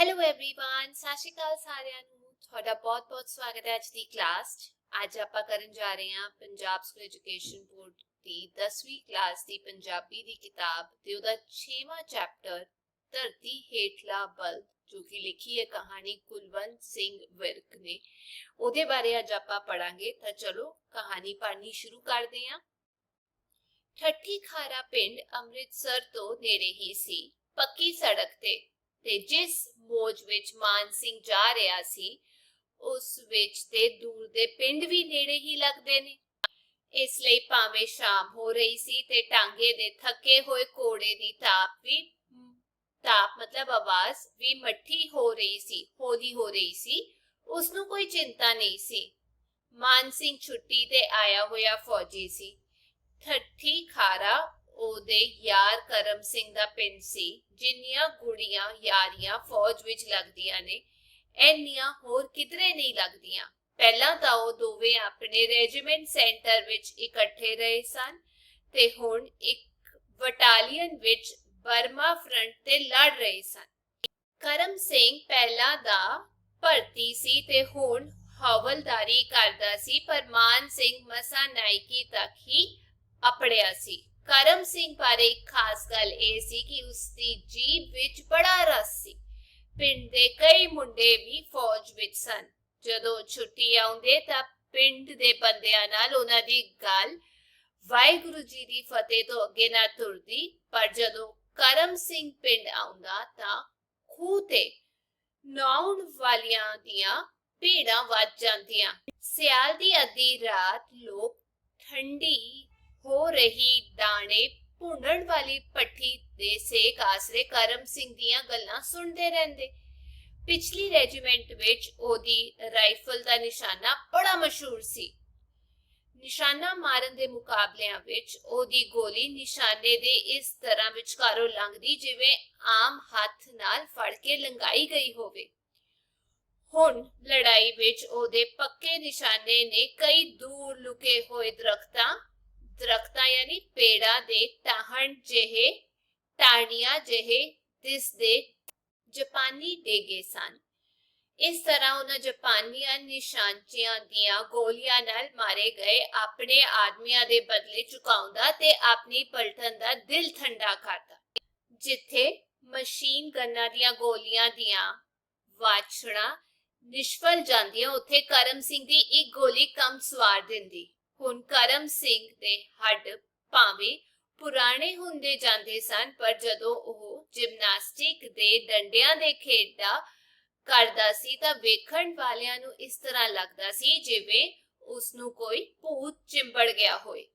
Hello everyone, ਸਤਿ ਸ਼੍ਰੀ ਅਕਾਲ ਸਾਰਿਆਂ ਨੂੰ। ਤੁਹਾਡਾ ਬਹੁਤ-ਬਹੁਤ ਸਵਾਗਤ ਹੈ ਅੱਜ ਦੀ ਕਲਾਸ 'ਚ। ਅੱਜ ਆਪਾਂ ਕਰਨ ਜਾ ਰਹੇ ਹਾਂ ਪੰਜਾਬ ਸਕੂਲ ਐਜੂਕੇਸ਼ਨ ਬੋਰਡ ਦੀ 10ਵੀਂ ਕਲਾਸ ਦੀ ਪੰਜਾਬੀ ਦੀ ਕਿਤਾਬ ਤੇ ਉਹਦਾ 6ਵਾਂ ਚੈਪਟਰ ਧਰਤੀ ਹੇਠਲਾ ਬਲ, ਜੋ ਕਿ ਲਿਖੀ ਹੈ ਕਹਾਣੀ ਕੁਲਵੰਤ ਸਿੰਘ ਵਿਰਕ ਨੇ। ਉਹਦੇ ਬਾਰੇ ਅੱਜ ਆਪਾਂ ਪੜਾਂਗੇ। ਤਾਂ ਚਲੋ ਕਹਾਣੀ ਪੜ੍ਹਨੀ ਸ਼ੁਰੂ ਕਰਦੇ ਹਾਂ। ਠੱਠੀ ਖਾਰਾ ਪਿੰਡ ਅੰਮ੍ਰਿਤਸਰ ਤੋਂ ਨੇੜੇ ਹੀ ਸੀ, ਪੱਕੀ ਸੜਕ ਤੇ ਜਿਸ ਮੋਜ ਵਿੱਚ ਮਾਨ ਸਿੰਘ ਜਾ ਰਿਹਾ ਸੀ ਉਸ ਵਿੱਚ ਤੇ ਦੂਰ ਦੇ ਪਿੰਡ ਵੀ ਨੇੜੇ ਹੀ ਲੱਗਦੇ ਨੇ। ਇਸ ਲਈ ਭਾਵੇਂ ਸ਼ਾਮ ਹੋ ਰਹੀ ਸੀ ਤੇ ਟਾਂਗੇ ਦੇ ਥੱਕੇ ਹੋਏ ਘੋੜੇ ਦੀ ਤਾਪ ਮਤਲਬ ਆਵਾਜ਼ ਵੀ ਮੱਠੀ ਹੋ ਰਹੀ ਸੀ, ਹੌਲੀ ਹੋ ਰਹੀ ਸੀ। ਉਸਨੂੰ ਕੋਈ ਚਿੰਤਾ ਨਹੀਂ ਸੀ। ਮਾਨ ਸਿੰਘ ਛੁੱਟੀ ਤੇ ਆਇਆ ਹੋਇਆ ਫੌਜੀ ਸੀ। ਠੱਠੀ ਖਾਰਾ ਉਹਦੇ ਯਾਰ ਕਰਮ ਸਿੰਘ ਦਾ ਪਿੰਡ ਸੀ। ਜਿੰਨੀਆਂ ਗੁੜੀਆਂ ਯਾਰੀਆਂ ਫੌਜ ਵਿੱਚ ਲੱਗਦੀਆਂ ਨੇ, ਇੰਨੀਆਂ ਹੋਰ ਕਿਧਰੇ ਨਹੀਂ ਲੱਗਦੀਆਂ। ਪਹਿਲਾਂ ਤਾਂ ਉਹ ਦੋਵੇਂ ਆਪਣੇ ਰੈਜੀਮੈਂਟ ਸੈਂਟਰ ਵਿੱਚ ਇਕੱਠੇ ਰਹੇ ਸਨ ਤੇ ਹੁਣ ਇੱਕ ਬਟਾਲੀਅਨ ਵਿੱਚ ਬਰਮਾ ਫਰੰਟ ਤੇ ਲੜ ਰਹੇ ਸਨ। ਕਰਮ ਸਿੰਘ ਪਹਿਲਾਂ ਦਾ ਭਰਤੀ ਸੀ ਤੇ ਹੁਣ ਹਵਲਦਾਰੀ ਕਰਦਾ ਸੀ, ਪਰ ਮਾਨ ਸਿੰਘ ਮਸਾਂ ਨਾਇਕੀ ਤੱਕ ਹੀ ਅਪੜਿਆ ਸੀ। ਕਰਮ ਸਿੰਘ ਬਾਰੇ ਇੱਕ ਖਾਸ ਗੱਲ ਇਹ ਸੀ ਕਿ ਉਸਦੀ ਜੀਭ ਵਿੱਚ ਬੜਾ ਰਸ ਸੀ। ਪਿੰਡ ਦੇ ਕਈ ਮੁੰਡੇ ਵੀ ਫੌਜ ਵਿੱਚ ਸਨ। ਜਦੋਂ ਛੁੱਟੀ ਆਉਂਦੇ ਤਾਂ ਪਿੰਡ ਦੇ ਬੰਦਿਆਂ ਨਾਲ ਉਹਨਾਂ ਦੀ ਗੱਲ ਵਾਹਿਗੁਰੂ ਜੀ ਦੀ ਫਤਿਹ ਤੋਂ ਅੱਗੇ ਨਾ ਤੁਰਦੀ, ਪਰ ਜਦੋਂ ਕਰਮ ਸਿੰਘ ਪਿੰਡ ਆਉਂਦਾ ਤਾਂ ਖੂਹ ਤੇ ਨਹਾਉਣ ਵਾਲਿਆਂ ਦੀਆਂ ਭੀੜਾਂ ਵੱਜ ਜਾਂਦੀਆਂ। ਸਿਆਲ ਦੀ ਅੱਧੀ ਰਾਤ ਲੋਕ ਠੰਡੀ ਹੋ ਰਹੀ ਦਾਣੇ ਭੁੰਨਣ ਵਾਲੀ ਭੱਠੀ ਦੇ ਸੇਕ ਆਸਰੇ ਕਰਮ ਸਿੰਘ ਦੀਆਂ ਗੱਲਾਂ ਸੁਣਦੇ ਰਹਿੰਦੇ। ਪਿਛਲੀ ਰੈਜੀਮੈਂਟ ਵਿੱਚ ਉਹਦੀ ਰਾਈਫਲ ਦਾ ਨਿਸ਼ਾਨਾ ਬੜਾ ਮਸ਼ਹੂਰ ਸੀ। ਨਿਸ਼ਾਨਾ ਮਾਰਨ ਦੇ ਮੁਕਾਬਲਿਆਂ ਵਿੱਚ ਉਹਦੀ ਗੋਲੀ ਨਿਸ਼ਾਨੇ ਦੇ ਇਸ ਤਰ੍ਹਾਂ ਵਿਚਕਾਰੋਂ ਲੰਘਦੀ ਜਿਵੇਂ ਆਮ ਹੱਥ ਨਾਲ ਫੜ ਕੇ ਲੰਘਾਈ ਗਈ ਹੋਵੇ। ਹੁਣ ਲੜਾਈ ਵਿੱਚ ਉਹਦੇ ਪੱਕੇ ਨਿਸ਼ਾਨੇ ਨੇ ਕਈ ਦੂਰ ਲੁਕੇ ਹੋਏ ਦਰਖਤਾਂ ਯਾਨੀ ਪੇੜਾਂ ਦੇ ਟਾਹਣੀਆਂ ਜਿਹੇ ਦਿਸਦੇ ਜਾਪਾਨੀ ਡੇਗੇ ਸਨ। ਇਸ ਤਰ੍ਹਾਂ ਉਹਨਾਂ ਜਾਪਾਨੀਆਂ ਨਿਸ਼ਾਨਚੀਆਂ ਦੀਆਂ ਗੋਲੀਆਂ ਨਾਲ ਮਾਰੇ ਗਏ ਆਪਣੇ ਆਦਮੀਆਂ ਦੇ ਬਦਲੇ ਚੁਕਾਉਂਦਾ ਤੇ ਆਪਣੀ ਪਲਟਨ ਦਾ ਦਿਲ ਠੰਡਾ ਕਰਦਾ। ਜਿੱਥੇ ਮਸ਼ੀਨ ਗੰਨਾਂ ਦੀਆਂ ਗੋਲੀਆਂ ਦੀਆਂ ਵਾਛੜਾਂ ਨਿਸ਼ਫਲ ਜਾਂਦੀਆਂ, ਉੱਥੇ ਕਰਮ ਸਿੰਘ ਦੀ ਇੱਕ ਗੋਲੀ ਕੰਮ ਸਵਾਰ ਦਿੰਦੀ। ਹੁਣ ਕਰਮ ਸਿੰਘ ਦੇ ਹੱਡ ਭਾਵੇਂ ਪੁਰਾਣੇ ਹੁੰਦੇ ਜਾਂਦੇ ਸਨ, ਪਰ ਜਦੋਂ ਉਹ ਜਿਮਨਾਸਟਿਕ ਦੇ ਡੰਡਿਆਂ ਦੇ ਖੇਡਾਂ ਕਰਦਾ ਸੀ ਤਾਂ ਵੇਖਣ ਵਾਲਿਆਂ ਨੂੰ ਇਸ ਤਰ੍ਹਾਂ ਲੱਗਦਾ ਸੀ ਜਿਵੇਂ ਉਸਨੂੰ ਕੋਈ ਭੂਤ ਚਿੰਬੜ ਗਿਆ ਹੋਏ।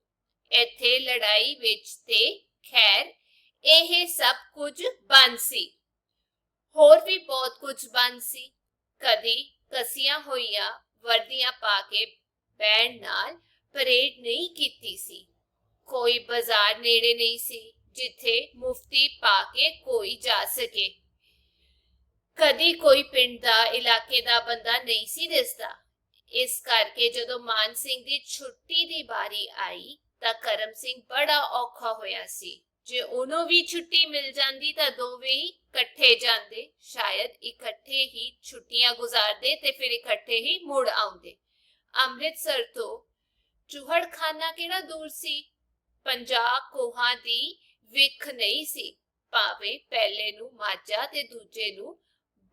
ਇੱਥੇ ਲੜਾਈ ਵਿੱਚ ਤੇ ਖੈਰ ਇਹ ਸਭ ਕੁਝ ਬੰਦ ਸੀ। ਹੋਰ ਵੀ ਬਹੁਤ ਕੁਝ ਬੰਦ ਸੀ। ਕਦੀ ਕਸੀਆਂ ਹੋਈਆਂ ਵਰਦੀਆਂ ਪਾ ਕੇ ਬੈਂਡ ਨਾਲ ਪਰੇਡ ਨਹੀਂ ਕੀਤੀ ਸੀ। ਕੋਈ ਬਾਜ਼ਾਰ ਨੇੜੇ ਨਹੀਂ ਸੀ ਜਿੱਥੇ ਮੁਫਤੀ ਪਾ ਕੇ ਕੋਈ ਜਾ ਸਕੇ। ਕਦੀ ਕੋਈ ਪਿੰਡ ਦਾ ਇਲਾਕੇ ਦਾ ਬੰਦਾ ਨਹੀਂ ਸੀ ਦਿਸਦਾ। ਇਸ ਕਰਕੇ ਜਦੋਂ ਮਾਨ ਸਿੰਘ ਦੀ ਛੁੱਟੀ ਦੀ ਵਾਰੀ ਆਈ ਤਾਂ ਕਰਮ ਸਿੰਘ ਬੜਾ ਔਖਾ ਹੋਇਆ ਸੀ। ਜੇ ਉਹਨੂੰ ਵੀ ਛੁੱਟੀ ਮਿਲ ਜਾਂਦੀ ਤਾਂ ਦੋਵੇਂ ਹੀ ਇਕੱਠੇ ਜਾਂਦੇ, ਸ਼ਾਇਦ ਇਕੱਠੇ ਹੀ ਛੁੱਟੀਆਂ ਗੁਜ਼ਾਰਦੇ ਤੇ ਫਿਰ ਇਕੱਠੇ ਹੀ ਮੁੜ ਆਉਂਦੇ। ਅੰਮ੍ਰਿਤਸਰ ਤੋਂ ਚੂਹੜਖਾਨਾ ਕਿਹੜਾ ਦੂਰ ਸੀ। 50 ਕੋਹਾਂ ਦੀ ਵਿੱਖ ਨਹੀਂ ਸੀ। ਭਾਵੇਂ ਪਹਿਲੇ ਨੂੰ ਮਾਝਾ ਤੇ ਦੂਜੇ ਨੂੰ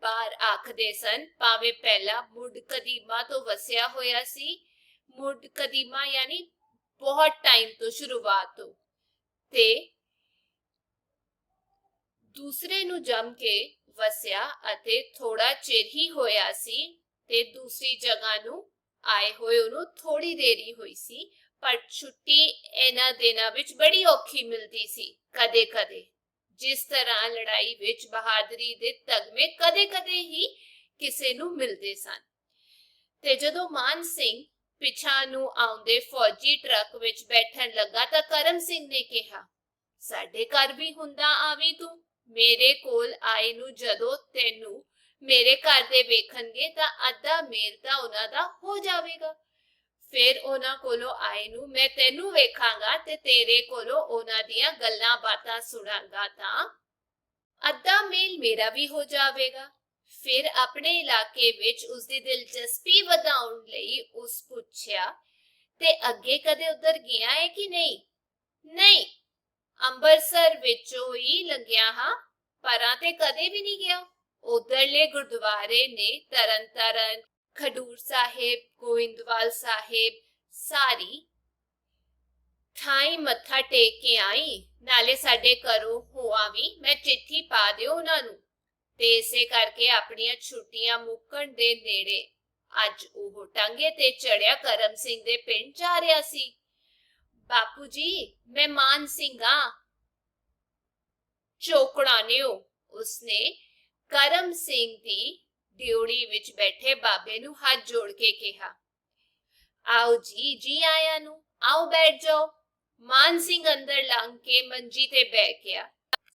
ਬਾਰ ਆਖਦੇ ਸਨ, ਭਾਵੇਂ ਪਹਿਲਾ ਮੁੱਢ ਕਦੀਮਾ ਤੋਂ ਵਸਿਆ ਹੋਇਆ ਸੀ। ਮੁੱਢ ਕਦੀਮਾ ਯਾਨੀ ਬਹੁਤ ਟਾਈਮ ਤੋਂ, ਸ਼ੁਰੂਆਤ ਤੋਂ, ਤੇ ਦੂਸਰੇ ਨੂੰ ਜੰਮ ਕੇ ਵਸਿਆ ਅਤੇ ਥੋੜਾ ਚਿਰ ਹੀ ਹੋਇਆ ਸੀ ਤੇ ਦੂਸਰੀ ਜਗ੍ਹਾ ਨੂੰ ਆਏ ਹੋਏ ਉਹਨੂੰ ਥੋੜੀ ਦੇਰੀ ਹੋਈ ਸੀ। ਪਰ ਛੁੱਟੀ ਇਹਨਾਂ ਦਿਨਾਂ ਵਿੱਚ ਬੜੀ ਔਖੀ ਮਿਲਦੀ ਸੀ। ਕਦੇ ਕਦੇ ਜਿਸ ਤਰ੍ਹਾਂ ਲੜਾਈ ਵਿੱਚ ਬਹਾਦਰੀ ਦੇ ਤਗਮੇ ਕਦੇ ਕਦੇ ਹੀ ਕਿਸੇ ਨੂੰ ਮਿਲਦੇ ਸਨ। ਤੇ ਜਦੋਂ ਮਾਨ ਸਿੰਘ ਪਿਛਾਂ ਨੂੰ ਆਉਂਦੇ ਫੌਜੀ ਟਰੱਕ ਵਿੱਚ ਬੈਠਣ ਲੱਗਾ ਤਾਂ ਕਰਮ ਸਿੰਘ ਨੇ ਕਿਹਾ, ਸਾਡੇ ਘਰ ਵੀ ਹੁੰਦਾ ਆਵੀਂ ਤੂੰ। ਮੇਰੇ ਕੋਲ ਆਏ ਨੂੰ ਜਦੋਂ ਤੈਨੂੰ ਮੇਰੇ ਘਰ ਦੇ ਵੇਖਣਗੇ ਤਾਂ ਅੱਧਾ ਮੇਲ ਤਾਂ ਉਹਨਾਂ ਦਾ ਹੋ ਜਾਵੇਗਾ। ਫਿਰ ਉਹਨਾਂ ਕੋਲੋਂ ਆਏ ਨੂੰ ਮੈਂ ਤੈਨੂੰ ਵੇਖਾਂਗਾ ਤੇ ਤੇਰੇ ਕੋਲੋਂ ਉਹਨਾਂ ਦੀਆਂ ਗੱਲਾਂ ਬਾਤਾਂ ਸੁਣਾਂਗਾ ਤਾਂ ਅੱਧਾ ਮੇਲ ਮੇਰਾ ਵੀ ਹੋ ਜਾਵੇਗਾ। ਫਿਰ ਆਪਣੇ ਇਲਾਕੇ ਵਿੱਚ ਉਸਦੀ ਦਿਲਚਸਪੀ ਵਧਾਉਣ ਲਈ ਉਸ ਪੁੱਛਿਆ, ਤੇ ਅੱਗੇ ਕਦੇ ਉਧਰ ਗਿਆ ਹੈ ਕਿ ਨਹੀਂ? ਨਹੀਂ, ਅੰਮ੍ਰਿਤਸਰ ਵਿੱਚੋਂ ਹੀ ਲੰਘਿਆ ਹਾਂ, ਪਰਾਂ ਤੇ ਕਦੇ ਵੀ ਨਹੀਂ ਗਿਆ। ਉਧਰਲੇ ਗੁਰਦੁਆਰੇ ਨੇ ਤਰਨਤਾਰਨ, ਖਡੂਰ ਸਾਹਿਬ, ਗੋਇੰਦਵਾਲ ਸਾਹਿਬ, ਸਾਰੀ ਥਾਈ ਮੱਥਾ ਟੇਕ ਕੇ ਆਈ। ਨਾਲੇ ਸਾਡੇ ਘਰੋਂ ਹੋਆ ਵੀ ਮੈਂ ਚਿੱਠੀ ਪਾ ਦਿਓ ਉਹਨਾਂ ਨੂੰ। ਤੇ ਇਸੇ ਕਰਕੇ ਆਪਣੀਆਂ ਛੁੱਟੀਆਂ ਮੁੱਕਣ ਦੇ ਨੇੜੇ ਅੱਜ ਉਹ ਟਾਂਗੇ ਤੇ ਚੜਿਆ ਕਰਮ ਸਿੰਘ ਦੇ ਪਿੰਡ ਜਾ ਰਿਹਾ ਸੀ। ਬਾਪੂ ਜੀ, ਮੈਂ ਮਾਨ ਸਿੰਘ ਹਾਂ। ਚੋਕੜਾਨਿਓ, ਉਸਨੇ ਕਰਮ ਸਿੰਘ ਦੀ ਡਿਉੜੀ ਵਿੱਚ ਬੈਠੇ ਬਾਬੇ ਨੂੰ ਹੱਥ ਜੋੜ ਕੇ ਕਿਹਾ। ਆਓ ਜੀ, ਜੀ ਆਇਆਂ ਨੂੰ, ਆਓ ਬੈਠ ਜਾਓ। ਮਾਨ ਸਿੰਘ ਅੰਦਰ ਲੰਘ ਕੇ ਮੰਜੀ ਤੇ ਬਹਿ ਗਿਆ।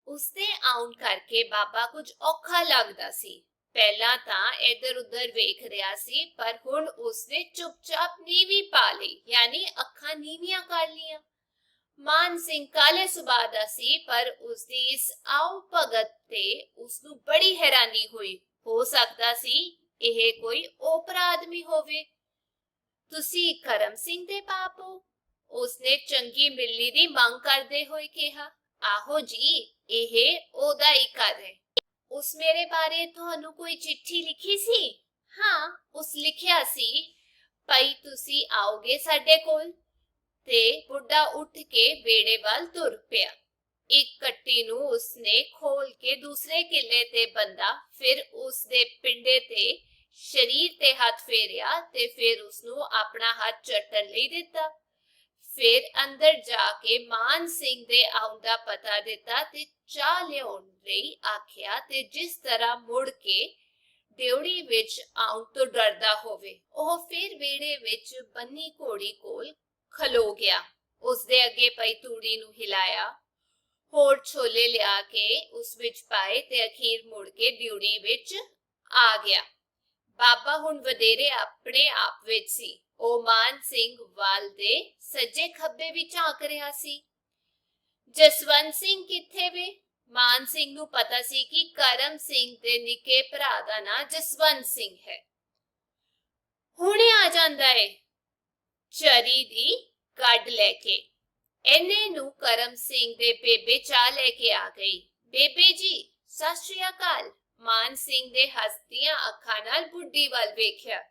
ਉਸਦੇ ਆਉਣ ਕਰਕੇ ਬਾਬਾ ਕੁਝ ਔਖਾ ਲੱਗਦਾ ਸੀ। ਪਹਿਲਾਂ ਤਾਂ ਇੱਧਰ ਉੱਧਰ ਵੇਖ ਰਿਹਾ ਸੀ, ਪਰ ਹੁਣ ਉਸਨੇ ਚੁੱਪਚਾਪ ਨੀਵੀਂ ਪਾ ਲਈ, ਯਾਨੀ ਅੱਖਾਂ ਨੀਵੀਆਂ ਕਰ ਲੀਆਂ। ਮਾਨ ਸਿੰਘ ਕਾਲੇ ਸੁਭਾਅ ਦਾ ਸੀ, ਪਰ ਉਸਦੀ ਇਸ ਆਓ ਭਗਤ ਤੇ ਉਸਨੂੰ ਬੜੀ ਹੈਰਾਨੀ ਹੋਈ। ਹੋ ਸਕਦਾ ਸੀ ਇਹ ਕੋਈ ਓਪਰਾ ਆਦਮੀ ਹੋਵੇ। ਤੁਸੀਂ ਕਰਮ ਸਿੰਘ ਦੇ ਬਾਪ ਹੋ? ਉਸਨੇ ਚੰਗੀ ਮਿਲਣੀ ਦੀ ਮੰਗ ਕਰਦੇ ਹੋਏ ਕਿਹਾ। ਆਹੋ ਜੀ, ਇਹ ਉਹਦਾ ਹੀ ਘਰ ਹੈ। ਉਸ ਮੇਰੇ ਬਾਰੇ ਤੁਹਾਨੂੰ ਕੋਈ ਚਿੱਠੀ ਲਿਖੀ ਸੀ? ਹਾਂ, ਉਸ ਲਿਖਿਆ ਸੀ ਭਾਈ ਤੁਸੀਂ ਆਓਗੇ ਸਾਡੇ ਕੋਲ। ਤੇ ਬੁੱਢਾ ਉੱਠ ਕੇ ਵਿਹੜੇ ਵੱਲ ਤੁਰ ਪਿਆ। ਇੱਕ ਕੱਟੀ ਨੂੰ ਉਸਨੇ ਖੋਲ ਕੇ ਦੂਸਰੇ ਕਿੱਲੇ ਤੇ ਬੰਦਾ, ਫਿਰ ਉਸਦੇ ਪਿੰਡੇ ਤੇ ਸਰੀਰ ਤੇ ਹੱਥ ਫੇਰਿਆ ਤੇ ਫਿਰ ਉਸਨੂੰ ਆਪਣਾ ਹੱਥ ਚੱਟਣ ਲਈ ਦਿੱਤਾ। ਫਿਰ ਅੰਦਰ ਜਾ ਕੇ ਮਾਨ ਸਿੰਘ ਦੇ ਆਉਣ ਦਾ ਪਤਾ ਦਿੱਤਾ ਤੇ ਚਾਹ ਲਿਆਉਣ ਲਈ ਆਖਿਆ, ਤੇ ਜਿਸ ਤਰ੍ਹਾਂ ਮੁੜ ਕੇ ਡਿਉੜੀ ਵਿੱਚ ਆਉਣ ਤੋਂ ਡਰਦਾ ਹੋਵੇ, ਉਹ ਫਿਰ ਵਿਹੜੇ ਵਿੱਚ ਬੰਨੀ ਘੋੜੀ ਕੋਲ ਖਲੋ ਗਿਆ। ਉਸਦੇ ਅੱਗੇ ਪਈ ਤੂੜੀ ਨੂੰ ਹਿਲਾਇਆ, ਹੋਰ ਛੋਲੇ ਲਿਆ ਕੇ ਉਸ ਵਿੱਚ ਪਾਏ ਤੇ ਅਖੀਰ ਮੁੜ ਕੇ ਡਿਉੜੀ ਵਿੱਚ ਆ ਗਿਆ। ਬਾਬਾ ਹੁਣ ਵਧੇਰੇ ਆਪਣੇ ਆਪ ਵਿੱਚ ਸੀ। ਉਹ ਮਾਨ ਸਿੰਘ ਵੱਲ ਦੇ ਸੱਜੇ ਖੱਬੇ ਵਿੱਚ ਝਾਕ ਰਿਹਾ ਸੀ। ਜਸਵੰਤ ਸਿੰਘ ਕਿੱਥੇ ਵੇ? ਮਾਨ ਸਿੰਘ ਨੂੰ ਪਤਾ ਸੀ ਕਿ ਕਰਮ ਸਿੰਘ ਦੇ ਨਿੱਕੇ ਭਰਾ ਦਾ ਨਾਂ ਜਸਵੰਤ ਸਿੰਘ ਹੈ। ਹੁਣੇ ਆ ਜਾਂਦਾ ਏ, ਚਰੀ ਦੀ ਕੱਢ ਲੈ ਕੇ। ਇੰਨੇ ਨੂੰ ਕਰਮ ਸਿੰਘ ਦੇ ਬੇਬੇ ਚਾਹ ਲੈ ਕੇ ਆ ਗਈ। ਬੇਬੇ ਜੀ, ਸਤਿ ਸ਼੍ਰੀ ਅਕਾਲ। ਮਾਨ ਸਿੰਘ ਦੇ ਹੱਸਦੀਆਂ ਅੱਖਾਂ ਨਾਲ ਬੁੱਢੀ ਵੱਲ ਵੇਖਿਆ।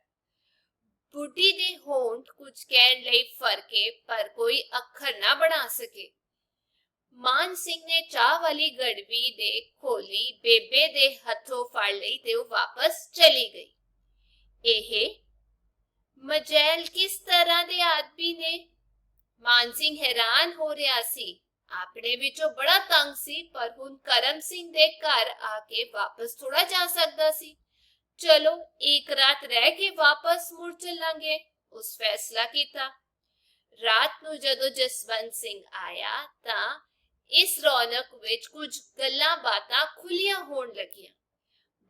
ਬੁੱਢੀ ਦੇ ਹੋਂਠ ਕੁਝ ਕਹਿਣ ਲਈ ਫਰਕੇ, ਪਰ ਕੋਈ ਅੱਖਰ ਨਾ ਬਣਾ ਸਕੇ। ਮਾਨ ਸਿੰਘ ਨੇ ਚਾਹ ਵਾਲੀ ਗੜਵੀ ਦੇ ਖੋਲੀ, ਬੇਬੇ ਦੇ ਹੱਥੋਂ ਫੜ ਲਈ ਤੇ ਉਹ ਵਾਪਸ ਚਲੀ ਗਈ। ਇਹ ਮਜੈਲ ਕਿਸ ਤਰ੍ਹਾਂ ਦੇ ਆਦਮੀ ਨੇ? ਮਾਨ ਸਿੰਘ ਹੈਰਾਨ ਹੋ ਰਿਹਾ ਸੀ। ਆਪਣੇ ਵਿੱਚੋਂ ਬੜਾ ਤੰਗ ਸੀ, ਪਰ ਹੁਣ ਕਰਮ ਸਿੰਘ ਦੇ ਘਰ ਆ ਕੇ ਵਾਪਸ ਥੋੜਾ ਜਾ ਸਕਦਾ ਸੀ। ਚਲੋ ਇੱਕ ਰਾਤ ਰਹਿ ਕੇ ਵਾਪਸ ਮੁੜ ਚੱਲਾਂਗੇ, ਉਸ ਫੈਸਲਾ ਕੀਤਾ। ਰਾਤ ਨੂੰ ਜਦੋਂ ਜਸਵੰਤ ਸਿੰਘ ਆਇਆ ਤਾਂ ਇਸ ਰੌਣਕ ਵਿੱਚ ਕੁਝ ਗੱਲਾਂ ਬਾਤਾਂ ਖੁੱਲੀਆਂ ਹੋਣ ਲੱਗੀਆਂ।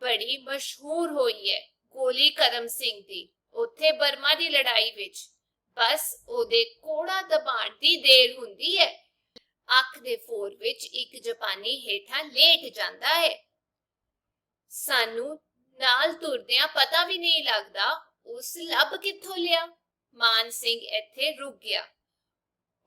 ਬੜੀ ਮਸ਼ਹੂਰ ਹੋਈ ਹੈ ਗੋਲੀ ਕਰਮ ਸਿੰਘ ਦੀ ਉੱਥੇ ਬਰਮਾ ਦੀ ਲੜਾਈ ਵਿੱਚ। ਬਸ ਉਹਦੇ ਕੋੜਾ ਦਬਾਣ ਦੀ ਦੇਰ ਹੁੰਦੀ ਹੈ। ਅੱਖ ਦੇ ਫੋਰ ਵਿੱਚ ਇੱਕ ਜਾਪਾਨੀ ਹੇਠਾਂ ਲੇਟ ਜਾਂਦਾ ਹੈ। ਸਾਨੂੰ ਨਾਲ ਤੁਰਦਿਆਂ ਪਤਾ ਵੀ ਨਹੀਂ ਲੱਗਦਾ ਉਸ ਲੱਭ ਕਿੱਥੋਂ ਲਿਆ। ਮਾਨ ਸਿੰਘ ਇੱਥੇ ਰੁਕ ਗਿਆ,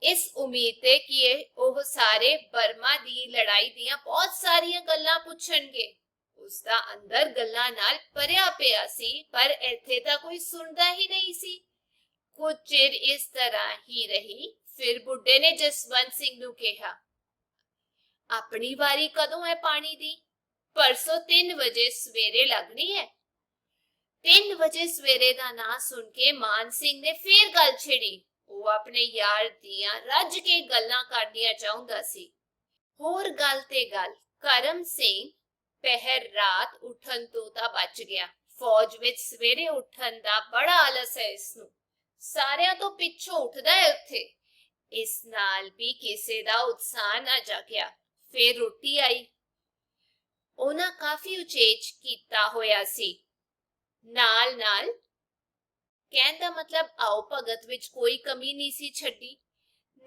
ਇਸ ਉਮੀਦ ਤੇ ਕਿ ਉਹ ਸਾਰੇ ਬਰਮਾ ਦੀ ਲੜਾਈ ਦੀਆਂ ਬਹੁਤ ਸਾਰੀਆਂ ਗੱਲਾਂ ਪੁੱਛਣਗੇ। ਉਸਦਾ ਅੰਦਰ ਗੱਲਾਂ ਨਾਲ ਭਰਿਆ ਪਿਆ ਸੀ, ਪਰ ਇੱਥੇ ਤਾਂ ਕੋਈ ਸੁਣਦਾ ਹੀ ਨਹੀਂ ਸੀ। ਕੁਝ ਚਿਰ ਇਸ ਤਰ੍ਹਾਂ ਹੀ ਰਹੀ। ਫਿਰ ਬੁੱਢੇ ਨੇ ਜਸਵੰਤ ਸਿੰਘ ਨੂੰ ਕਿਹਾ, ਆਪਣੀ ਵਾਰੀ ਕਦੋਂ ਹੈ ਪਾਣੀ ਦੀ? ਪਰਸੋਂ 3 ਵਜੇ ਸਵੇਰੇ ਲੱਗਣੀ ਹੈ। 3 ਵਜੇ ਸਵੇਰੇ ਦਾ ਨਾਂ ਸੁਣ ਕੇ ਮਾਨ ਸਿੰਘ ਨੇ ਫੇਰ ਗੱਲ ਛਿੜੀ। ਉਹ ਆਪਣੇ ਯਾਰ ਦੀਆਂ ਰੱਜ ਕੇ ਗੱਲਾਂ ਕਰਨੀਆਂ ਚਾਹੁੰਦਾ ਸੀ। ਹੋਰ ਗੱਲ ਤੇ ਗੱਲ, ਕਰਮ ਸਿੰਘ ਪਹਿਰ ਰਾਤ ਉੱਠਣ ਤੋਂ ਤਾਂ ਬਚ ਗਿਆ। ਫੌਜ ਵਿੱਚ ਸਵੇਰੇ ਉੱਠਣ ਦਾ ਬੜਾ ਆਲਸ ਹੈ ਇਸਨੂੰ, ਸਾਰਿਆਂ ਤੋਂ ਪਿੱਛੋਂ ਉੱਠਦਾ ਹੈ ਉੱਥੇ। ਇਸ ਨਾਲ ਵੀ ਕਿਸੇ ਦਾ ਉਤਸ਼ਾਹ ਨਾ ਜਾਗਿਆ। ਫੇਰ ਰੋਟੀ ਆਈ। ਉਹਨਾਂ ਕਾਫੀ ਉਚੇਚ ਕੀਤਾ ਹੋਇਆ ਸੀ। ਨਾਲ ਨਾਲ ਕਹਿਣ ਦਾ ਮਤਲਬ ਆਓ ਭਗਤ ਵਿੱਚ ਕੋਈ ਕਮੀ ਨਹੀਂ ਸੀ ਛੱਡੀ।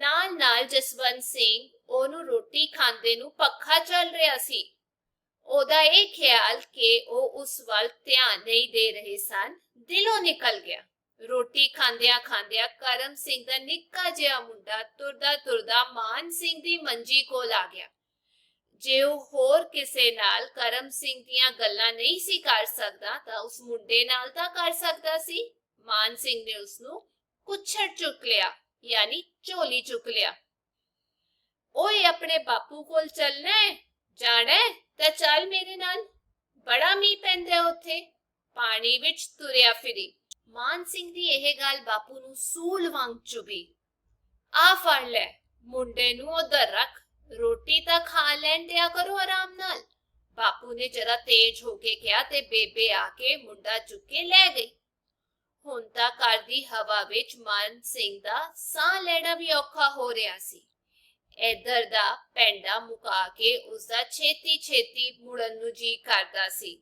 ਨਾਲ ਨਾਲ ਜਸਵੰਤ ਸਿੰਘ ਉਹਨੂੰ ਰੋਟੀ ਖਾਂਦੇ ਨੂੰ ਪੱਖਾ ਚੱਲ ਰਿਹਾ ਸੀ। ਉਹਦਾ ਇਹ ਖਿਆਲ ਕਿ ਉਹ ਉਸ ਵੱਲ ਧਿਆਨ ਨਹੀਂ ਦੇ ਰਹੇ ਸਨ ਦਿਲੋਂ ਨਿਕਲ ਗਿਆ। ਰੋਟੀ ਖਾਂਦਿਆਂ ਖਾਂਦਿਆਂ ਕਰਮ ਸਿੰਘ ਦਾ ਨਿੱਕਾ ਜਿਹਾ ਮੁੰਡਾ ਤੁਰਦਾ ਤੁਰਦਾ ਮਾਨ ਸਿੰਘ ਦੀ ਮੰਜੀ ਕੋਲ ਆ ਗਿਆ। ਜੇ ਉਹ ਹੋਰ ਕਿਸੇ ਨਾਲ ਕਰਮ ਸਿੰਘ ਦੀਆਂ ਗੱਲਾਂ ਨਹੀਂ ਸੀ ਕਰ ਸਕਦਾ ਤਾਂ ਉਸ ਮੁੰਡੇ ਨਾਲ ਤਾਂ ਕਰ ਸਕਦਾ ਸੀ। ਮਾਨ ਸਿੰਘ ਨੇ ਉਸਨੂੰ ਕੁੱਛੜ ਚੁੱਕ ਲਿਆ, ਯਾਨੀ ਝੋਲੀ ਚੁੱਕ ਲਿਆ। ਓਏ ਆਪਣੇ ਬਾਪੂ ਕੋਲ ਚੱਲਣਾ ਹੈ, ਜਾਣਾ ਹੈ ਤਾਂ ਚੱਲ ਮੇਰੇ ਨਾਲ, ਬੜਾ ਮੀਂਹ ਪੈਂਦਾ ਉੱਥੇ, ਪਾਣੀ ਵਿੱਚ ਤੁਰਿਆ ਫਿਰੀ। ਮਾਨ ਸਿੰਘ ਦੀ ਇਹ ਗੱਲ ਬਾਪੂ ਨੂੰ ਸੂਲ ਵਾਂਗ ਚੁਭੀ। ਆ ਫੜ ਲੈ, ਮੁੰਡੇ ਨੂੰ ਉਧਰ ਰੱਖ, ਰੋਟੀ ਤਾਂ ਖਾ ਲੈਣ ਦਿਆ ਕਰੋ ਆਰਾਮ ਨਾਲ। ਬਾਪੂ ਨੇ ਜਰਾ ਤੇਜ਼ ਹੋ ਕੇ ਕਿਹਾ ਤੇ ਬੇਬੇ ਆ ਕੇ ਮੁੰਡਾ ਚੁੱਕ ਕੇ ਲੈ ਗਈ। ਹੁਣ ਤਾਂ ਘਰ ਦੀ ਹਵਾ ਵਿੱਚ ਮਾਨ ਸਿੰਘ ਦਾ ਸਾਹ ਲੈਣਾ ਵੀ ਔਖਾ ਹੋ ਰਿਹਾ ਸੀ। ਇੱਧਰ ਦਾ ਪੈਂਡਾ ਮੁਕਾ ਕੇ ਉਸਦਾ ਛੇਤੀ ਛੇਤੀ ਮੁੜਨ ਨੂੰ ਜੀ ਕਰਦਾ ਸੀ।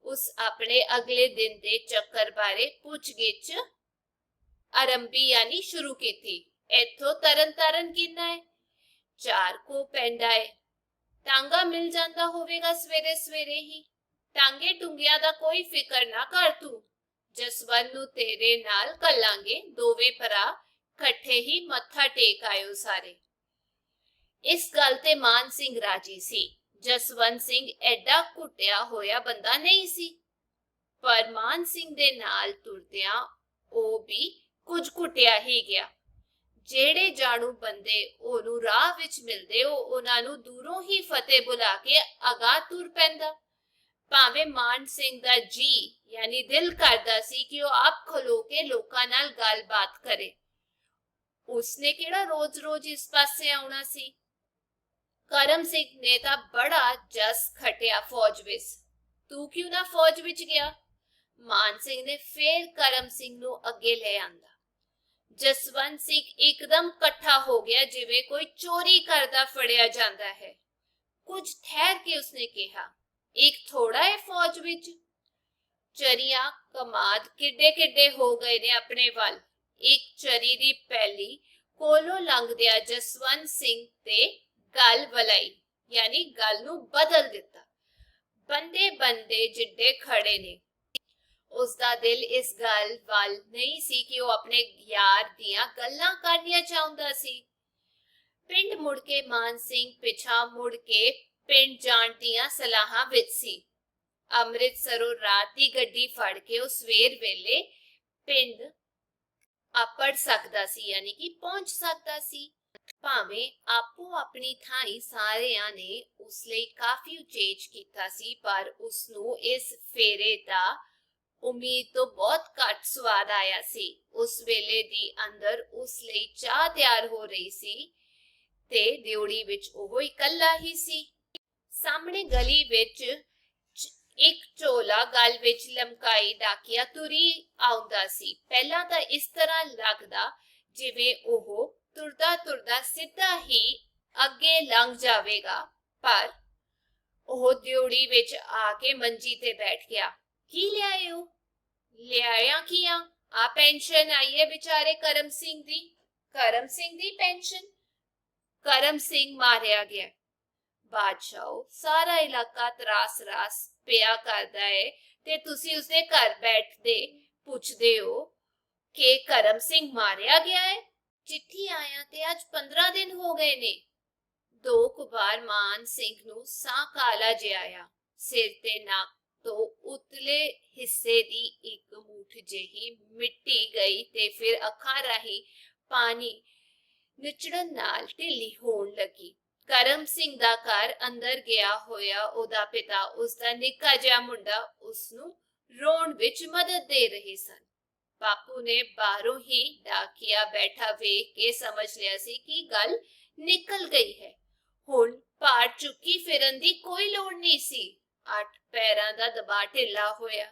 ਉਸ ਆਪਣੇ ਅਗਲੇ ਦਿਨ ਦੇ ਚੱਕਰ ਬਾਰੇ ਪੁੱਛਗਿੱਛ ਆਰੰਭੀ ਯਾਨੀ ਸ਼ੁਰੂ ਕੀਤੀ। ਇੱਥੋਂ ਤਰਨ ਤਾਰਨ ਕਿੰਨਾ ਹੈ? 4 ਕੋ ਪੈਂਡਾ ਹੈ। ਟਾਂਗਾ ਮਿਲ ਜਾਂਦਾ ਹੋਵੇਗਾ ਸਵੇਰੇ ਸਵੇਰੇ ਹੀ। ਟਾਂਗੇ ਟੁੰਗਿਆਂ ਦਾ ਕੋਈ ਫਿਕਰ ਨਾ ਕਰ ਤੂੰ, ਜਸਵੰਤ ਨੂੰ ਤੇਰੇ ਨਾਲ ਕੱਲਾਂਗੇ, ਦੋਵੇਂ ਭਰਾ ਇਕੱਠੇ ਹੀ ਮੱਥਾ ਟੇਕ ਆਇਓ ਸਾਰੇ। ਇਸ ਗੱਲ ਤੇ ਮਾਨ ਸਿੰਘ ਰਾਜੀ ਸੀ। ਜਸਵੰਤ ਸਿੰਘ ਐਡਾ ਘੁੱਟਿਆ ਹੋਇਆ ਬੰਦਾ ਨਹੀਂ ਸੀ, ਪਰ ਮਾਨ ਸਿੰਘ ਦੇ ਨਾਲ ਤੁਰਦਿਆਂ ਉਹ ਵੀ ਕੁਝ ਘੁੱਟਿਆ ਹੀ ਗਿਆ। ਜਿਹੜੇ ਜਾਣੂ ਬੰਦੇ ਉਹਨੂੰ ਰਾਹ ਵਿੱਚ ਮਿਲਦੇ ਉਹਨਾਂ ਨੂੰ ਦੂਰੋਂ ਹੀ ਫਤਿਹ ਬੁਲਾ ਕੇ ਅਗਾਹ ਤੁਰ ਪੈਂਦਾ। ਭਾਵੇਂ ਮਾਨ ਸਿੰਘ ਦਾ ਜੀ ਯਾਨੀ ਦਿਲ ਕਰਦਾ ਸੀ ਕਿ ਉਹ ਆਪ ਖਲੋ ਕੇ ਲੋਕਾਂ ਨਾਲ ਗੱਲਬਾਤ ਕਰੇ। ਉਸਨੇ ਕਿਹੜਾ ਰੋਜ਼-ਰੋਜ਼ ਇਸ ਪਾਸੇ ਆਉਣਾ ਸੀ। ਕਰਮ ਸਿੰਘ ਨੇ ਤਾਂ ਬੜਾ ਜਸ ਖਟਿਆ ਫੌਜ ਵਿੱਚ। ਤੂੰ ਕਿਉਂ ਨਾ ਫੌਜ ਵਿੱਚ ਗਿਆ? ਮਾਨ ਸਿੰਘ ਨੇ ਫੇਰ ਕਰਮ ਸਿੰਘ ਨੂੰ ਅੱਗੇ ਲੈ ਆਂਦਾ। ਜਸਵੰਤ ਸਿੰਘ ਇੱਕਦਮ ਇਕੱਠਾ ਹੋ ਗਿਆ, ਜਿਵੇਂ ਕੋਈ ਚੋਰੀ ਕਰਦਾ ਫੜਿਆ ਜਾਂਦਾ ਹੈ। ਕੁਝ ਠਹਿਰ ਕੇ ਉਸਨੇ ਕਿਹਾ, ਇੱਕ ਥੋੜਾ ਹੈ ਫੌਜ ਵਿੱਚ। ਚਰੀਆਂ ਕਮਾਦ ਕਿੱਡੇ ਕਿੱਡੇ ਹੋ ਗਏ ਨੇ ਆਪਣੇ ਵੱਲ। ਇੱਕ ਚਰੀ ਦੀ ਪਹਿਲੀ ਕੋਲੋਂ ਲੰਘਦਿਆਂ ਜਸਵੰਤ ਸਿੰਘ ਤੇ ਗੱਲ ਵਲਾਈ, ਯਾਨੀ ਗੱਲ ਨੂੰ ਬਦਲ ਦਿੱਤਾ। ਬੰਦੇ ਬੰਦੇ ਜਿੱਡੇ ਖੜੇ ਨੇ। ਉਸਦਾ ਦਿਲ ਇਸ ਗੱਲ ਵੱਲ ਨਹੀਂ ਸੀ ਕਿ ਉਹ ਆਪਣੇ ਯਾਰ ਦੀਆਂ ਗੱਲਾਂ ਕਰਨੀਆਂ ਚਾਹੁੰਦਾ ਸੀ। ਪਿੰਡ ਮੁੜ ਕੇ ਮਾਨ ਸਿੰਘ ਪਿਛਾ ਮੁੜ ਕੇ ਪਿੰਡ ਜਾਣ ਦੀਆਂ ਸਲਾਹਾਂ ਵਿੱਚ ਸੀ। ਅੰਮ੍ਰਿਤਸਰੋਂ ਰਾਤ ਦੀ ਗੱਡੀ ਫੜ ਕੇ ਉਹ ਸਵੇਰ ਵੇਲੇ ਪਿੰਡ ਆਪੜ ਸਕਦਾ ਸੀ, ਯਾਨੀ ਕਿ ਪਹੁੰਚ ਸਕਦਾ ਸੀ। ਭਾਵੇਂ ਆਪੋ ਆਪਣੀ ਥਾਈਂ ਸਾਰਿਆਂ ਨੇ ਉਸ ਲਈ ਕਾਫੀ ਉਚੇਚ ਕੀਤਾ ਸੀ, ਪਰ ਉਸਨੂੰ ਇਸ ਫੇਰੇ ਦਾ ਉਮੀਦ ਤੋਂ ਬਹੁਤ ਘੱਟ ਸਵਾਦ ਆਇਆ ਸੀ। ਉਸ ਵੇਲੇ ਦੀ ਅੰਦਰ ਉਸ ਲਈ ਚਾਹ ਤਿਆਰ ਹੋ ਰਹੀ ਸੀ ਤੇ ਦਿਉੜੀ ਵਿੱਚ ਉਹ ਇਕੱਲਾ ਹੀ ਸੀ। ਸਾਹਮਣੇ ਗਲੀ ਵਿੱਚ ਇੱਕ ਝੋਲਾ ਗਲ ਵਿੱਚ ਲਮਕਾਈ ਡਾਕੀਆ ਤੁਰੀ ਆਉਂਦਾ ਸੀ। ਪਹਿਲਾਂ ਤਾਂ ਇਸ ਤਰ੍ਹਾਂ ਲੱਗਦਾ ਜਿਵੇਂ ਉਹ ਤੁਰਦਾ ਤੁਰਦਾ ਸਿੱਧਾ ਹੀ ਅੱਗੇ ਲੰਘ ਜਾਵੇਗਾ, ਪਰ ਉਹ ਦਿਉੜੀ ਵਿੱਚ ਆ ਕੇ ਮੰਜੀ ਤੇ ਬੈਠ ਗਿਆ। ਕੀ ਲਿਆਏ ਹੋ? ਲਿਆਇਆ ਕੀ ਆ ਪੈਨਸ਼ਨ ਆਈ ਹੈ ਵਿਚਾਰੇ ਕਰਮ ਸਿੰਘ ਦੀ। ਕਰਮ ਸਿੰਘ ਦੀ ਪੈਨਸ਼ਨ? ਕਰਮ ਸਿੰਘ ਮਾਰਿਆ ਗਿਆ। ਬਾਦਸ਼ਾਹ, ਸਾਰਾ ਇਲਾਕਾ ਤਰਾਸ-ਰਾਸ ਪਿਆ ਕਰਦਾ ਹੈ ਤੇ ਤੁਸੀਂ ਉਸਦੇ ਘਰ ਬੈਠਦੇ ਪੁੱਛਦੇ ਹੋ ਕਿ ਕਰਮ ਸਿੰਘ ਮਾਰਿਆ ਗਿਆ ਹੈ। ਚਿੱਠੀ ਆਇਆ ਤੇ ਅੱਜ 15 ਦਿਨ ਹੋ ਗਏ ਨੇ। 2 ਵਾਰ ਮਾਨ ਸਿੰਘ ਨੂੰ ਸਾਹ ਕਾਲਾ ਜਿਹਾ ਆਇਆ। ਸਿਰ ਤੇ ਨੱਕ ਤੋਂ ਉਤਲੇ ਹਿੱਸੇ ਦੀ ਇੱਕ ਮੁੱਠ ਜਿਹੀ ਮਿੱਟੀ ਗਈ ਤੇ ਫਿਰ ਅੱਖਾਂ ਰਾਹੀਂ ਪਾਣੀ ਨਿਚੜਨ ਨਾਲ ਢਿੱਲੀ ਹੋਣ ਲੱਗੀ। ਕਰਮ ਸਿੰਘ ਦਾ ਘਰ ਅੰਦਰ ਗਿਆ ਹੋਇਆ ਉਹਦਾ ਪਿਤਾ, ਉਸਦਾ ਨਿੱਕਾ ਜਿਹਾ ਮੁੰਡਾ ਉਸਨੂੰ ਰੋਣ ਵਿੱਚ ਮਦਦ ਦੇ ਰਹੇ ਸਨ। ਬਾਪੂ ਨੇ ਬਾਹਰੋਂ ਹੀ ਡਾਕੀਆ ਬੈਠਾ ਵੇਖ ਕੇ ਸਮਝ ਲਿਆ ਸੀ ਕਿ ਗੱਲ ਨਿਕਲ ਗਈ ਹੈ। ਹੁਣ ਭਾਰ ਚੁੱਕੀ ਫਿਰਨ ਦੀ ਕੋਈ ਲੋੜ ਨਹੀਂ ਸੀ। 8 ਪੈਰਾਂ ਦਾ ਦਬਾ ਢਿੱਲਾ ਹੋਇਆ,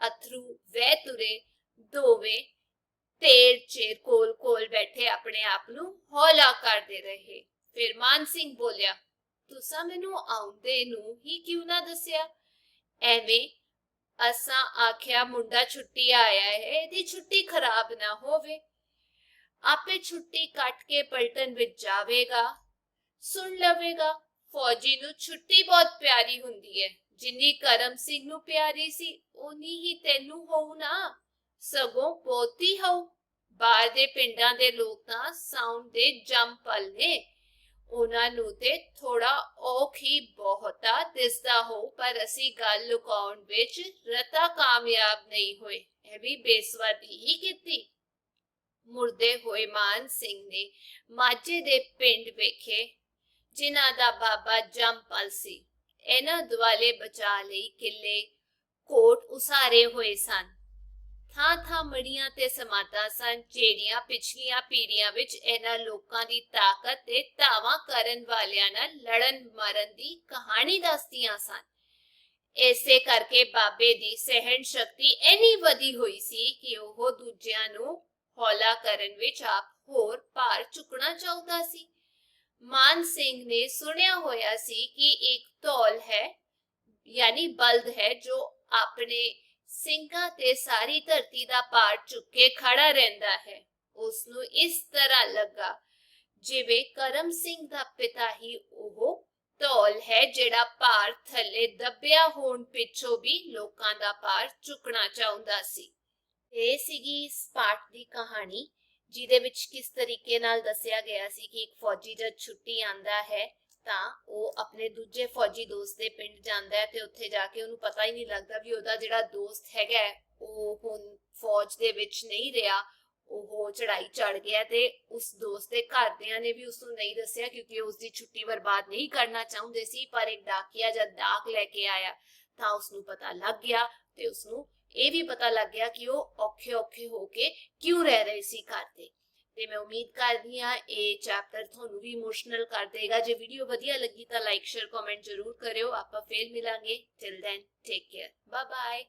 ਅਥਰੂ ਵਹਿ ਤੁਰੇ। ਦੋਵੇਂ ਤੇਰ ਚੇਰ ਕੋਲ ਕੋਲ ਬੈਠੇ ਆਪਣੇ ਆਪ ਨੂੰ ਹੌਲਾ ਕਰਦੇ ਰਹੇ। ਫਿਰ ਮਾਨ ਸਿੰਘ ਬੋਲਿਆ, ਤੁਸਾਂ ਮੈਨੂੰ ਆਉਂਦੇ ਨੂੰ ਹੀ ਕਿਉਂ ਨਾ ਦੱਸਿਆ? ਐਵੇਂ ਅਸਾਂ ਆਖਿਆ ਮੁੰਡਾ ਛੁੱਟੀ ਆਇਆ ਹੈ, ਇਹਦੀ ਛੁੱਟੀ ਖਰਾਬ ਨਾ ਹੋਵੇ। ਆਪੇ ਛੁੱਟੀ ਕੱਟ ਕੇ ਪਲਟਨ ਵਿੱਚ ਜਾਵੇਗਾ, ਸੁਣ ਲਵੇਗਾ, ਫੌਜੀ ਨੂੰ ਛੁੱਟੀ ਬਹੁਤ ਪਿਆਰੀ ਹੁੰਦੀ ਹੈ। ਜਿੰਨੀ ਕਰਮ ਸਿੰਘ ਨੂੰ ਪਿਆਰੀ ਸੀ ਉਨੀ ਹੀ ਤੈਨੂੰ ਹੋਊ ਨਾ, ਸਗੋਂ ਬਹੁਤੀ ਹੋਊ। ਬਾਹਰ ਦੇ ਪਿੰਡਾਂ ਦੇ ਲੋਕ ਤਾਂ ਸਾਉਣ ਦੇ ਜੰਮਪਲ ਨੇ, ਉਹਨਾਂ ਨੂੰ ਤੇ ਥੋੜਾ ਔਖ ਹੀ ਬਹੁਤਾ ਦਿਸਦਾ ਹੋ, ਪਰ ਅਸੀਂ ਗੱਲ ਲੁਕਾਉਣ ਵਿੱਚ ਰਤਾ ਕਾਮਯਾਬ ਨਹੀਂ ਹੋਏ। ਇਹ ਵੀ ਬੇਸਵਾਦੀ ਹੀ ਕੀਤੀ। ਮੁਰਦੇ ਹੋਏ ਮਾਨ ਸਿੰਘ ਨੇ ਮਾਝੇ ਦੇ ਪਿੰਡ ਵੇਖੇ ਜਿਨ੍ਹਾਂ ਦਾ ਬਾਬਾ ਜੰਮਪਲ ਸੀ। ਇਹਨਾਂ ਦੁਆਲੇ ਬਚਾ ਲਈ ਕਿੱਲੇ ਕੋਟ ਉਸਾਰੇ ਹੋਏ ਸਨ। ਥਾਂ ਥਾਂ ਮੜੀਆਂ ਤੇ ਸਮਾਧਾਂ ਸਨ, ਜਿਹੜੀਆਂ ਪਿਛਲੀਆਂ ਪੀੜ੍ਹੀਆਂ ਵਿੱਚ ਇਹਨਾਂ ਲੋਕਾਂ ਦੀ ਤਾਕਤ ਤੇ ਧਾਵਾਂ ਕਰਨ ਵਾਲਿਆਂ ਨਾਲ ਲੜਨ ਮਰਨ ਦੀ ਕਹਾਣੀ ਦੱਸਦੀਆਂ ਸਨ। ਇਸੇ ਕਰਕੇ ਬਾਬੇ ਦੀ ਸਹਿਣ ਸ਼ਕਤੀ ਇੰਨੀ ਵਧੀ ਹੋਈ ਸੀ ਕਿ ਉਹ ਦੂਜਿਆਂ ਨੂੰ ਹੌਲਾ ਕਰਨ ਵਿੱਚ ਆਪ ਹੋਰ ਭਾਰ ਚੁੱਕਣਾ ਚਾਹੁੰਦਾ ਸੀ। ਮਾਨ ਸਿੰਘ ਨੇ ਸੁਣਿਆ ਹੋਇਆ ਸੀ ਕਿ ਇੱਕ ਧੌਲ ਹੈ ਯਾਨੀ ਬਲਦ ਹੈ ਜੋ ਆਪਣੇ ਸਿੰਘਾਂ ਤੇ ਸਾਰੀ ਧਰਤੀ ਦਾ ਭਾਰ ਚੁੱਕ ਕੇ ਖੜਾ ਰਹਿੰਦਾ ਹੈ। ਉਸ ਨੂੰ ਇਸ ਤਰ੍ਹਾਂ ਲੱਗਾ ਜਿਵੇਂ ਕਰਮ ਸਿੰਘ ਦਾ ਪਿਤਾ ਹੀ ਉਹ ਧੌਲ ਹੈ ਜਿਹੜਾ ਭਾਰ ਥੱਲੇ ਦੱਬਿਆ ਹੋਣ ਪਿੱਛੋਂ ਵੀ ਲੋਕਾਂ ਦਾ ਭਾਰ ਚੁੱਕਣਾ ਚਾਹੁੰਦਾ ਸੀ। ਇਹ ਸੀਗੀ ਇਸ ਪਾਠ ਦੀ ਕਹਾਣੀ, ਜਿਹਦੇ ਵਿੱਚ ਕਿਸ ਤਰੀਕੇ ਨਾਲ ਦੱਸਿਆ ਗਿਆ ਸੀ ਕਿ ਇੱਕ ਫੌਜੀ ਜਦ ਛੁੱਟੀ ਆਂਦਾ ਹੈ ਤਾਂ ਉਹ ਆਪਣੇ ਦੂਜੇ ਫੌਜੀ ਦੋਸਤ ਦੇ ਪਿੰਡ ਜਾਂਦਾ ਹੈ ਤੇ ਉੱਥੇ ਜਾ ਕੇ ਉਹਨੂੰ ਪਤਾ ਹੀ ਨਹੀਂ ਲੱਗਦਾ ਵੀ ਉਹਦਾ ਜਿਹੜਾ ਦੋਸਤ ਹੈਗਾ ਉਹ ਹੁਣ ਫੌਜ ਦੇ ਵਿੱਚ ਨਹੀਂ ਰਿਹਾ, ਉਹ ਚੜਾਈ ਚੜ ਗਿਆ। ਤੇ ਉਸ ਦੋਸਤ ਦੇ ਘਰਦਿਆਂ ਨੇ ਵੀ ਉਸਨੂੰ ਨਹੀਂ ਦੱਸਿਆ ਕਿਉਂਕਿ ਉਸਦੀ ਛੁੱਟੀ ਬਰਬਾਦ ਨਹੀਂ ਕਰਨਾ ਚਾਹੁੰਦੇ ਸੀ, ਪਰ ਇੱਕ ਡਾਕੀਆ ਜਦ ਡਾਕ ਲੈ ਕੇ ਆਇਆ ਤਾਂ ਉਸਨੂੰ ਪਤਾ ਲੱਗ ਗਿਆ ਤੇ ਉਸਨੂੰ ਇਹ ਵੀ ਪਤਾ ਲੱਗ ਗਿਆ ਕਿ ਉਹ ਔਖੇ ਔਖੇ ਹੋ ਕੇ ਕਿਉਂ ਰਹਿ ਰਹੇ ਸੀ ਘਰ ਦੇ। ਤੇ ਮੈਂ ਉਮੀਦ ਕਰਦੀ ਹਾਂ ਇਹ ਚੈਪਟਰ ਤੁਹਾਨੂੰ ਵੀ ਇਮੋਸ਼ਨਲ ਕਰ ਦੇਗਾ। ਜੇ ਵੀਡੀਓ ਵਧੀਆ ਲੱਗੀ ਤਾਂ ਲਾਈਕ ਸ਼ੇਅਰ ਕਮੈਂਟ ਜ਼ਰੂਰ ਕਰਿਓ। ਆਪਾਂ ਫੇਰ ਮਿਲਾਂਗੇ। Till then take care, bye bye.